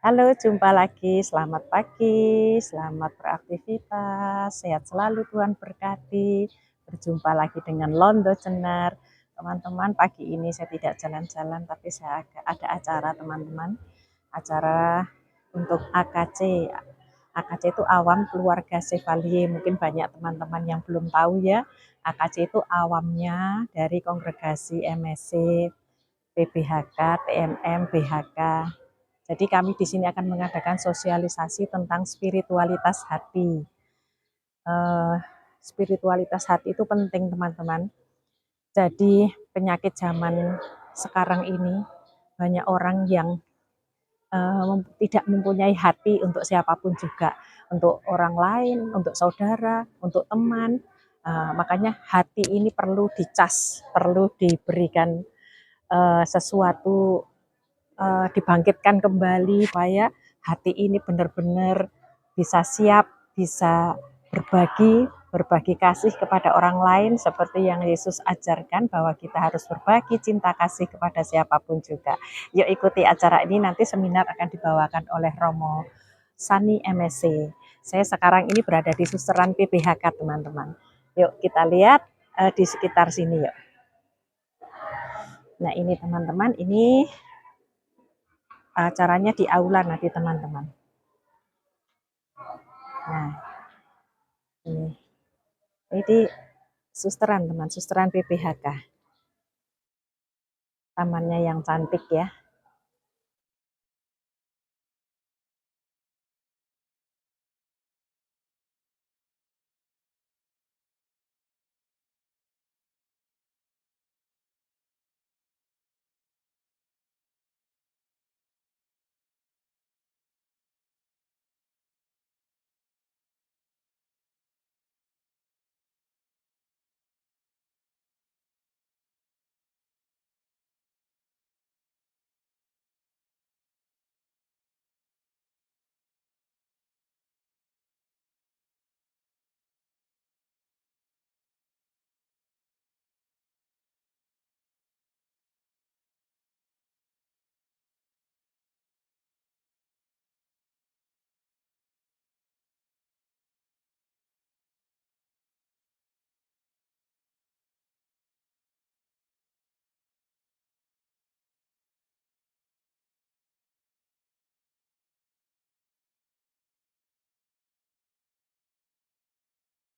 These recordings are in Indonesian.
Halo, jumpa lagi. Selamat pagi, selamat beraktivitas, sehat selalu Tuhan berkati. Berjumpa lagi dengan Londo Cenar. Teman-teman, pagi ini saya tidak jalan-jalan, tapi saya ada acara teman-teman. Acara untuk AKC. AKC itu awam keluarga Chevalier. Mungkin banyak teman-teman yang belum tahu ya. AKC itu awamnya dari kongregasi MSC, PBHK, TMM, BHK. Jadi kami di sini akan mengadakan sosialisasi tentang spiritualitas hati. Spiritualitas hati itu penting teman-teman. Jadi penyakit zaman sekarang ini banyak orang yang tidak mempunyai hati untuk siapapun juga, untuk orang lain, untuk saudara, untuk teman. Makanya hati ini perlu dicas, perlu diberikan sesuatu, dibangkitkan kembali supaya hati ini benar-benar bisa siap, bisa berbagi kasih kepada orang lain seperti yang Yesus ajarkan bahwa kita harus berbagi cinta kasih kepada siapapun juga. Yuk ikuti acara ini, nanti seminar akan dibawakan oleh Romo Sani MSC. Saya sekarang ini berada di Susteran PBHK teman-teman. Yuk kita lihat di sekitar sini yuk. Nah ini teman-teman, ini acaranya di aula nanti teman-teman. Nah, ini susteran teman, susteran PBHK. Tamannya yang cantik ya.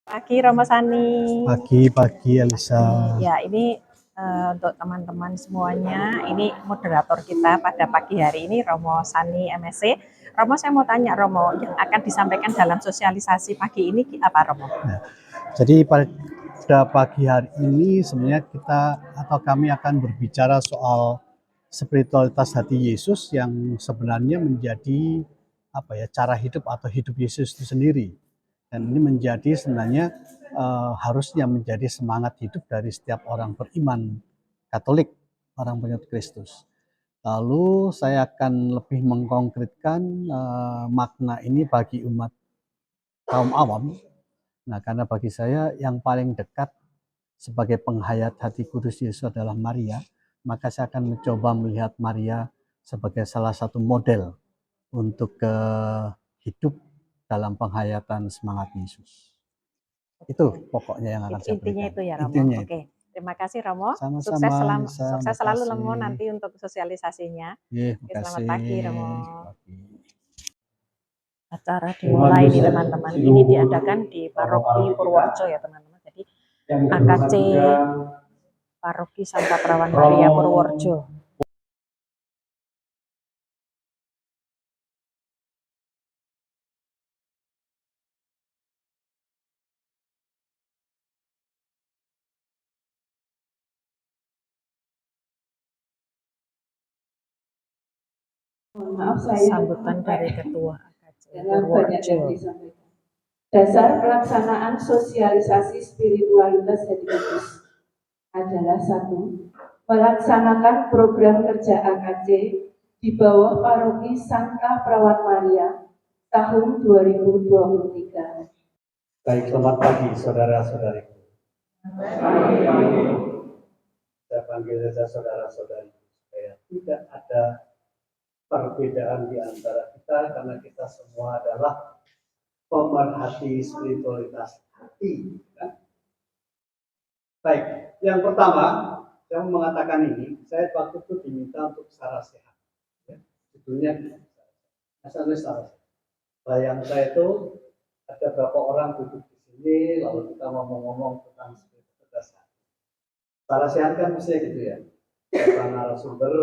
Pagi Romo Sani. Pagi Elisa. Ya ini untuk teman-teman semuanya, ini moderator kita pada pagi hari ini Romo Sani MSC. Romo, saya mau tanya Romo, yang akan disampaikan dalam sosialisasi pagi ini apa Romo? Nah, jadi pada pagi hari ini sebenarnya kita atau kami akan berbicara soal spiritualitas hati Yesus yang sebenarnya menjadi cara hidup atau hidup Yesus itu sendiri. Dan ini menjadi sebenarnya harusnya menjadi semangat hidup dari setiap orang beriman Katolik, orang pengikut Kristus. Lalu saya akan lebih mengkonkretkan makna ini bagi umat kaum awam. Nah, karena bagi saya yang paling dekat sebagai penghayat hati kudus Yesus adalah Maria, maka saya akan mencoba melihat Maria sebagai salah satu model untuk hidup dalam penghayatan semangat Yesus. Itu pokoknya yang akan saya berikan. Intinya itu ya Romo. Oke. Terima kasih Romo. Sama-sama. Sukses selalu Romo nanti untuk sosialisasinya. Selamat pagi Romo. Pagi. Acara dimulai nih teman-teman. Ini diadakan di Paroki Purworejo ya teman-teman. Jadi AKC Paroki Santa Perawan Maria Purworejo. Maaf saya Sambutan dari Ketua AKC Purworejo. Dasar pelaksanaan sosialisasi spiritualitas hati kudus adalah 1. Melaksanakan program kerja AKC di bawah Paroki Santa Perawan Maria tahun 2023. Baik, selamat pagi saudara-saudariku. Saya panggil saja saudara-saudari supaya tidak ada perbedaan di antara kita karena kita semua adalah pemerhati spiritualitas hati. Kan? Baik, yang pertama saya mau mengatakan ini, saya waktu itu diminta untuk secara sehat. Ya, judulnya asalnya secara sehat. Bayang saya itu ada berapa orang duduk di sini, lalu kita ngomong-ngomong tentang spiritualitas hati. Secara sehat kan mesti gitu ya. Para narasumber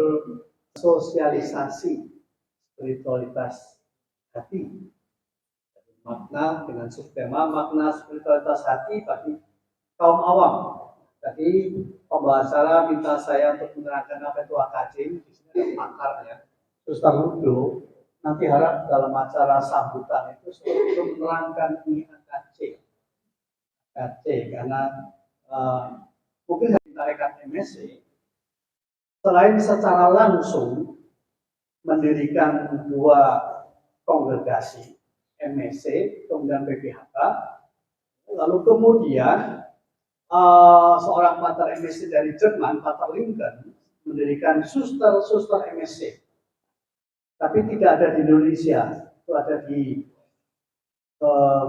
sosialisasi spiritualitas hati. Makna dengan subtema makna spiritualitas hati bagi kaum awam. Tadi pembahasan minta saya untuk menerangkan apa itu AKJ. Di sini ada pakarnya, Suster Ludo. Nanti harap dalam acara sambutan itu untuk menerangkan ini AKJ. AKJ karena mungkin dari tarekat MSC selain secara langsung mendirikan dua kongregasi MSC kemudian PPHK, lalu kemudian seorang pater MSC dari Jerman, Pater Lincoln, mendirikan suster MSC. Tapi tidak ada di Indonesia, itu ada di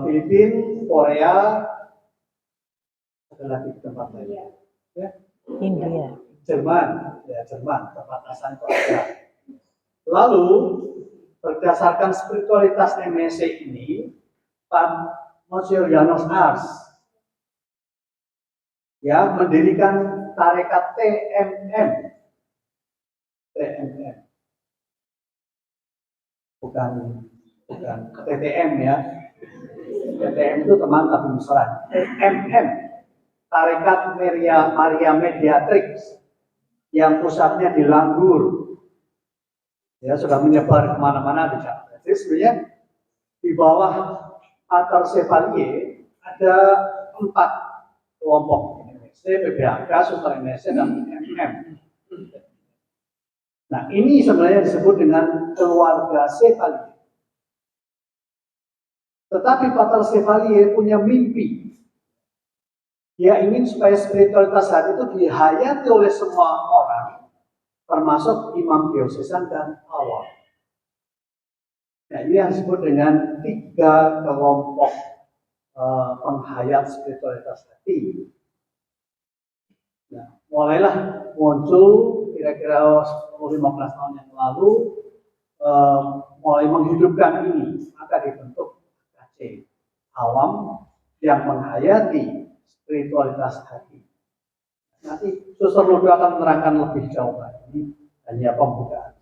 Filipina, Korea, ada lagi di tempat lain. Ya. India. Jerman, tempat asalnya itu ada. Lalu berdasarkan spiritualitas MSC ini, Pak Monsieur Janos Ars ya mendirikan tarekat TMM, bukan TTM ya. TTM itu teman tapi mesra. TMM, tarekat Maria Mediatrix, yang pusatnya di Langgur. Ya, sudah menyebar kemana-mana di Jakarta. Jadi sebenarnya di bawah Pater Chevalier ada 4 kelompok MSC, PBHK, Suster MSC, dan MM. Nah, ini sebenarnya disebut dengan keluarga Chevalier. Tetapi Pater Chevalier punya mimpi. Dia ingin supaya spiritualitas hati itu dihayati oleh semua orang, termasuk imam diosesan dan awam. Nah, ini yang disebut dengan 3 kelompok penghayat spiritualitas hati. Nah, mulailah muncul kira-kira 10-15 tahun yang lalu, mulai menghidupkan ini, maka dibentuk AKJ, awam yang menghayati spiritualitas hati. Nanti Suster Ludo akan menerangkan lebih jauh lagi, hanya pembukaan.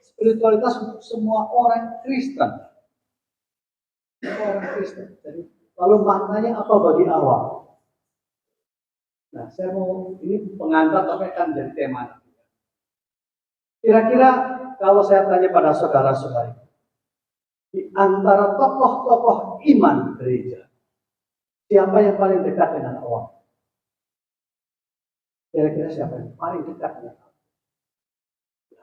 Spiritualitas untuk semua orang Kristen. Jadi, lalu maknanya apa bagi awam? Nah, saya mau ini pengantar tapi akan jadi tema. Kira-kira kalau saya tanya pada saudara-saudari, di antara tokoh-tokoh iman gereja, siapa yang paling dekat dengan awam? Kira-kira siapa yang paling dekat dengan awam?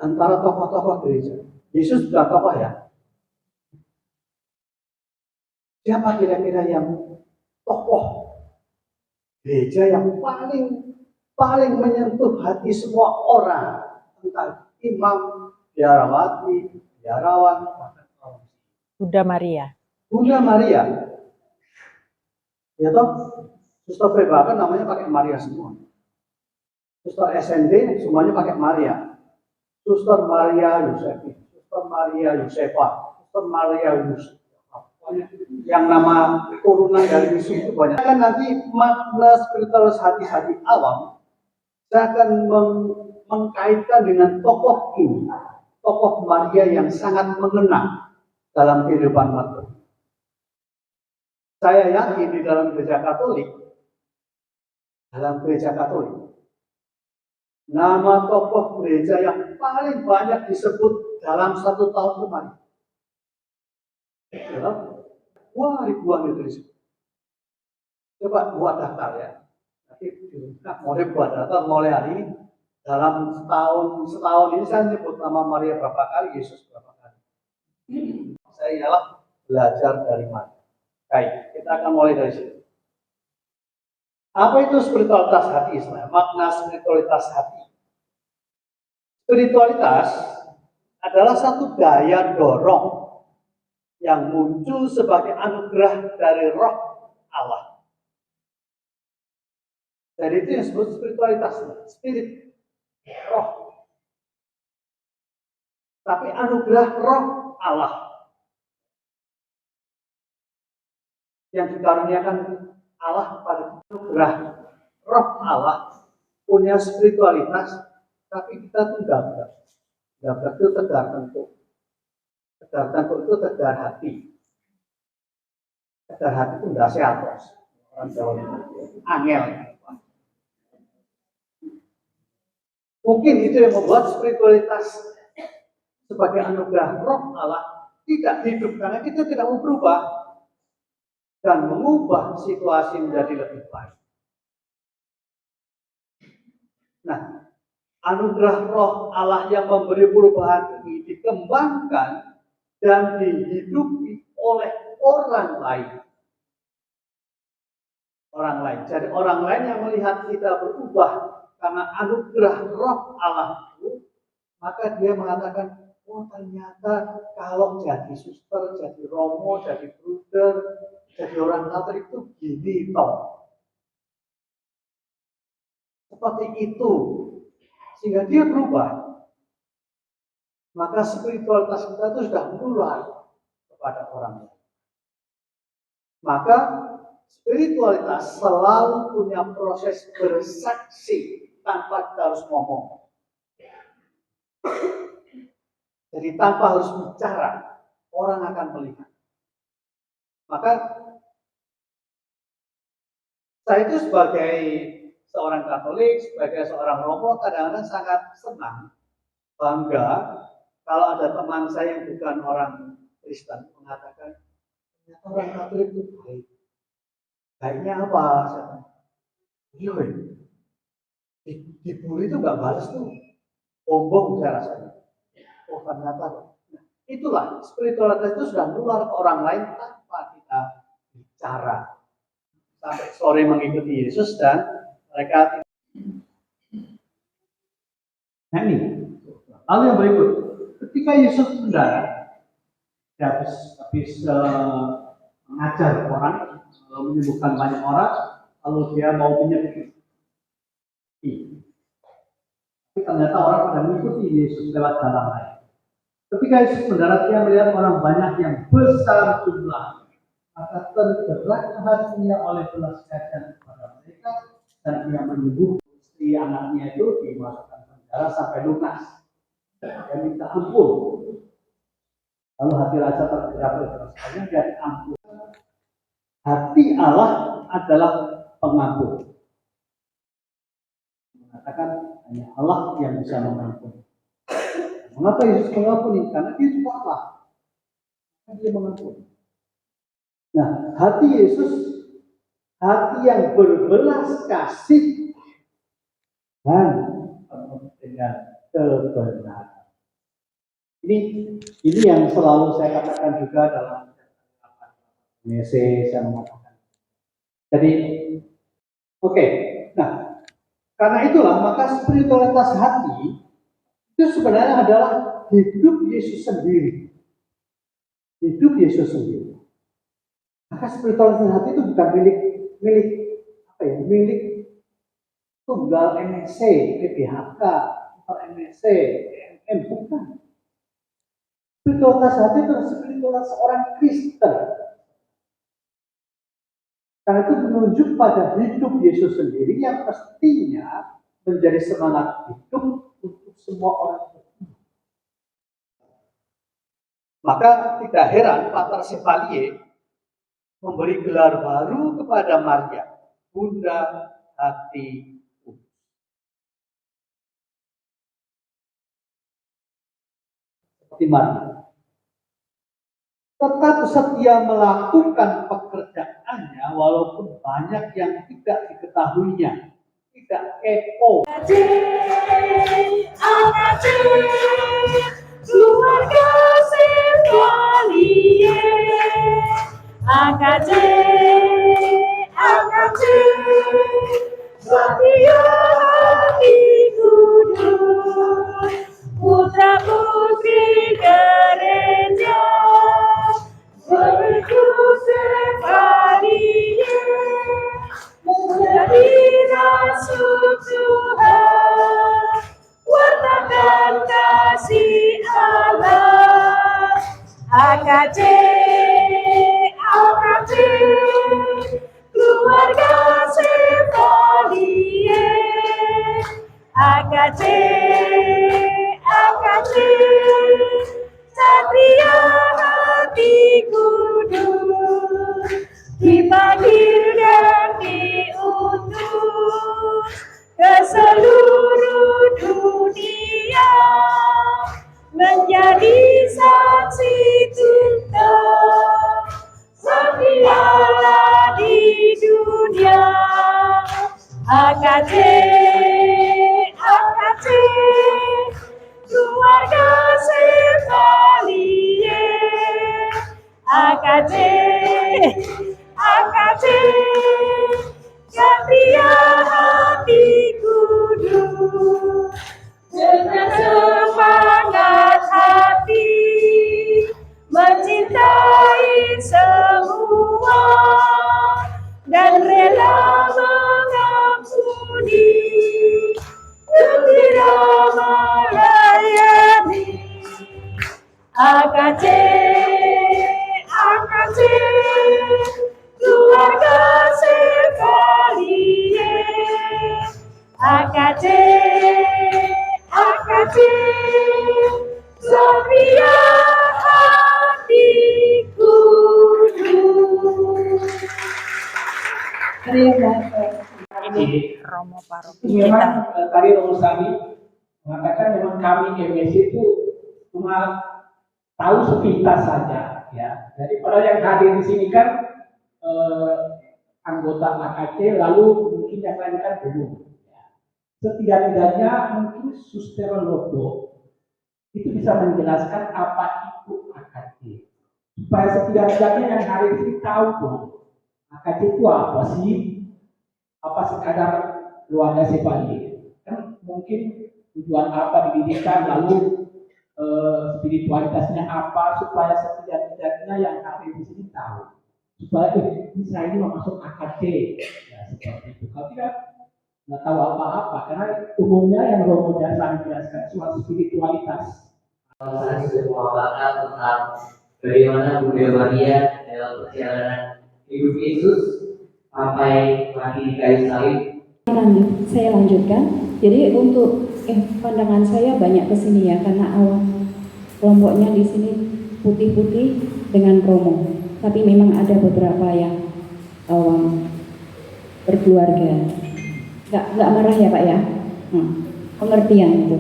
Antara tokoh-tokoh gereja, Yesus juga tokoh ya. Siapa kira-kira yang tokoh gereja yang paling menyentuh hati semua orang, entah imam, biarawati, biarawan, Bunda Maria. Bunda Maria. Ya toh, Suster Pribadi namanya pakai Maria semua. Suster SND semuanya pakai Maria. Suster Maria Yusefi, Suster Maria Yusefa, Suster Maria Yusuf. Yang nama turunan dari Yesus itu banyak. Kan nanti makna spiritualitas hati-hati awam, saya akan mengkaitkan dengan tokoh ini, tokoh Maria yang sangat mengena dalam kehidupan umat. Saya yakin di dalam gereja Katolik, nama tokoh gereja yang paling banyak disebut dalam 1 tahun kemarin, wah ribuan itu disebut. Coba buat daftar ya. Nanti mulai buat daftar mulai hari ini. Dalam setahun ini saya nyebut nama Maria berapa kali, Yesus berapa kali. Saya ialah belajar dari Maria. Baik, kita akan mulai dari sini. Apa itu spiritualitas hati Islam? Makna spiritualitas hati. Spiritualitas adalah satu daya dorong yang muncul sebagai anugerah dari roh Allah. Jadi itu yang disebut spiritualitas, spirit, roh. Tapi anugerah roh Allah yang dikaruniakan Allah pada anugerah roh Allah punya spiritualitas, tapi kita tuh gabrak. Gabrak itu tegar tengkuk. Tegar tengkuk itu tegar hati. Tegar hati itu enggak sehat, bos. Orang Jawa itu angel. Mungkin itu yang membuat spiritualitas sebagai anugerah roh Allah tidak hidup karena kita tidak mau berubah dan mengubah situasi menjadi lebih baik. Nah, anugerah roh Allah yang memberi perubahan ini dikembangkan dan dihidupi oleh orang lain. Orang lain. Jadi orang lain yang melihat kita berubah karena anugerah roh Allah itu, maka dia mengatakan, oh ternyata kalau jadi suster, jadi romo, jadi bruder, jadi orang Katolik itu gini toh. Seperti itu. Sehingga dia berubah. Maka spiritualitas kita itu sudah menular kepada orang lain. Maka spiritualitas selalu punya proses bersaksi tanpa kita harus ngomong. Jadi tanpa harus bicara, orang akan melihat. Maka saya itu sebagai seorang Katolik, sebagai seorang Romo, kadang-kadang sangat senang, bangga kalau ada teman saya yang bukan orang Kristen mengatakan, ternyata orang Katolik itu baik. Baiknya apa? Iya, dibully itu nggak balas tuh, bombong saya rasanya. Oh ternyata, nah, itulah spiritualitas itu sudah nular ke orang lain tanpa kita bicara. Sampai sore mengikuti Yesus dan mereka. Nah ini, lalu yang berikut, ketika Yesus mendarat, dia habis mengajar orang, menyembuhkan banyak orang, lalu dia mau menyepi. Tapi ternyata orang pada mengikuti Yesus lewat jalan lain. Ketika Yesus mendarat, dia melihat orang banyak yang besar jumlah, maka tergerak hatinya oleh belas kasihan kepada mereka, dan ia menyembuhkan istri anaknya itu dimasukkan penjara sampai lunas. Dia minta ampun. Lalu hati raja tergerak oleh belas kasihan, dia ampun. Hati Allah adalah pengampun. Mengatakan hanya Allah yang bisa mengampuni. Mengapa Yesus mengampuni? Karena dia juga Allah. Karena dia mengampuni. Nah, hati Yesus, hati yang berbelas kasih dan penuh dengan kebenaran. Ini yang selalu saya katakan juga dalam message saya mengatakan. Jadi, oke. Nah, karena itulah maka spiritualitas hati itu sebenarnya adalah hidup Yesus sendiri. Hidup Yesus sendiri. Maka spiritualitas hati itu bukan milik tunggal MSC, PBHK, MSC, EMM, bukan. Spiritualitas hati itu spiritualitas seorang Kristen. Karena itu menunjuk pada hidup Yesus sendiri yang mestinya menjadi semangat hidup untuk semua orang. Maka tidak heran Pater Chevalier memberi gelar baru kepada Maria, Bunda Hati Kudus. Seperti Maria, tetap setia melakukan pekerjaannya walaupun banyak yang tidak diketahuinya, tidak kepo. Keluarga Chevalier, AKJ, Setia Hati Kudus, putra putri AKJ, AKJ, Satria Hati Kudus, dipanggil dan diutus ke seluruh dunia, menjadi saksi tentang Sang Allah di dunia. AKJ, AKJ, keluarga Chevalier. AKJ, AKJ, Satria Hati Kudus, dengan semangat hati mencintai semua dan rela mengampuni, gembira melayani. AKJ, AKJ, keluarga Chevalier. AKJ, AKJ, Satria Hati Kudus. Ini Romo Paroki Memang kita. tadi Romo Sami mengatakan memang kami MSC itu cuma tahu sepintas saja, ya. Jadi pada yang hadir di sini kan anggota AKC, lalu mungkin yang lain kan belum. Ya. Setidak-tidaknya mungkin Suster Lodo itu bisa menjelaskan apa itu AKC, supaya setidak-tidaknya yang hadir di sini tahu tuh AKC itu apa sih? Apa sekadar keluarga Chevalier? Kan mungkin tujuan apa didirikan, lalu spiritualitasnya apa, supaya setidak-tidaknya yang hadir di sini tahu, supaya ini saya ini mau masuk AKC, ya seperti itu. Kalau tidak nggak tahu apa-apa, karena umumnya yang Romo Dasar menjelaskan soal spiritualitas. Saya sudah mengatakan tentang bagaimana Bunda Maria dalam perjalanan hidup Yesus sampai mati di kayu salib. Saya lanjutkan. Jadi untuk pandangan saya banyak kesini ya, karena awal kelompoknya di sini putih-putih dengan Romo. Tapi memang ada beberapa yang awam berkeluarga. Nggak marah ya Pak ya? Pengertian itu.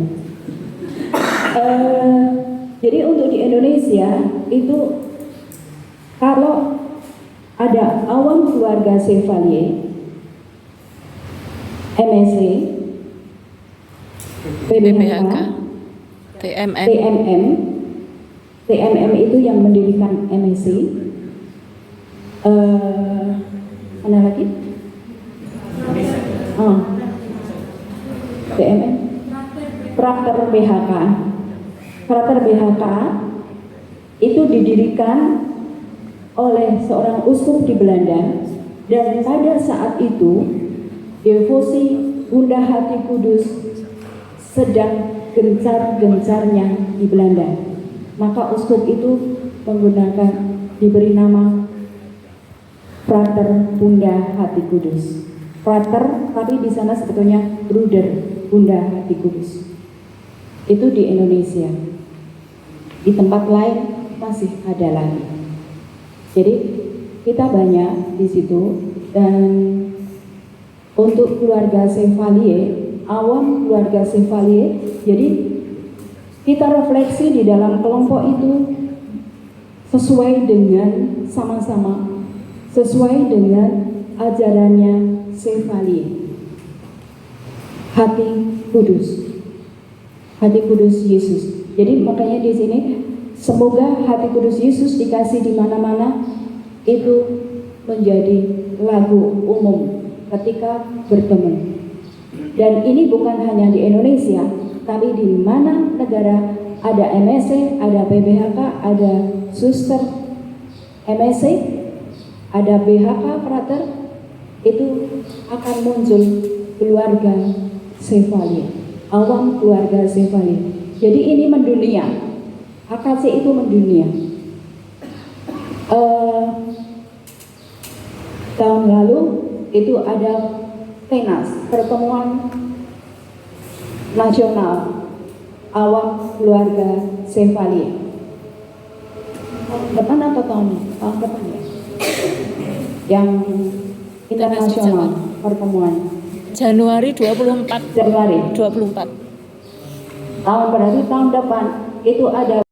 Jadi untuk di Indonesia itu kalau ada awam keluarga Chevalier, MSC, PBHK, TMM, TMM itu yang mendirikan MSC. Mana lagi? TMM, Prater BHK. Prater BHK itu didirikan oleh seorang uskup di Belanda, dan pada saat itu devosi Bunda Hati Kudus sedang gencar-gencarnya di Belanda. Maka uskup itu diberi nama Frater Bunda Hati Kudus. Frater, tapi di sana sebetulnya Bruder Bunda Hati Kudus. Itu di Indonesia. Di tempat lain masih ada lagi. Jadi kita banyak di situ, dan untuk keluarga Chevalier, awam keluarga Chevalier, jadi kita refleksi di dalam kelompok itu sesuai dengan sama-sama, sesuai dengan ajarannya Chevalier. Hati Kudus Yesus. Jadi makanya di sini semoga hati kudus Yesus dikasih di mana-mana, itu menjadi lagu umum ketika bertemu. Dan ini bukan hanya di Indonesia, tapi di mana negara ada MSC, ada PBHK, ada Suster MSC, ada BHK Frater, itu akan muncul keluarga Chevalier, awam keluarga Chevalier. Jadi ini mendunia, AKC itu mendunia. Tahun lalu itu ada TENAS, pertemuan nasional awam keluarga Sefali. Depan atau tahun depan ya? Yang internasional pertemuan Januari 24. Januari 24. tahun, berarti tahun depan itu ada.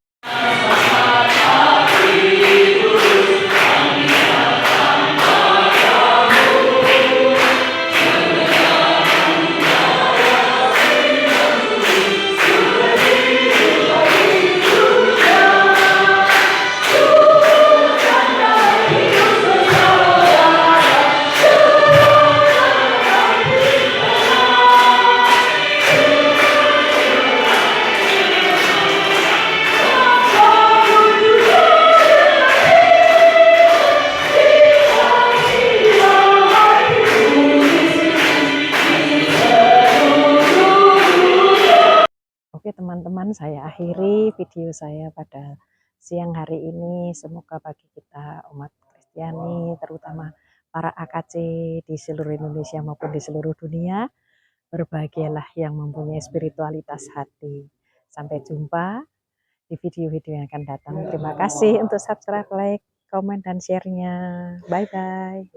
Oke teman-teman, saya akhiri video saya pada siang hari ini. Semoga bagi kita umat Kristiani, terutama para AKC di seluruh Indonesia maupun di seluruh dunia, berbahagialah yang mempunyai spiritualitas hati. Sampai jumpa di video-video yang akan datang. Terima kasih untuk subscribe, like, komen, dan share-nya. Bye-bye.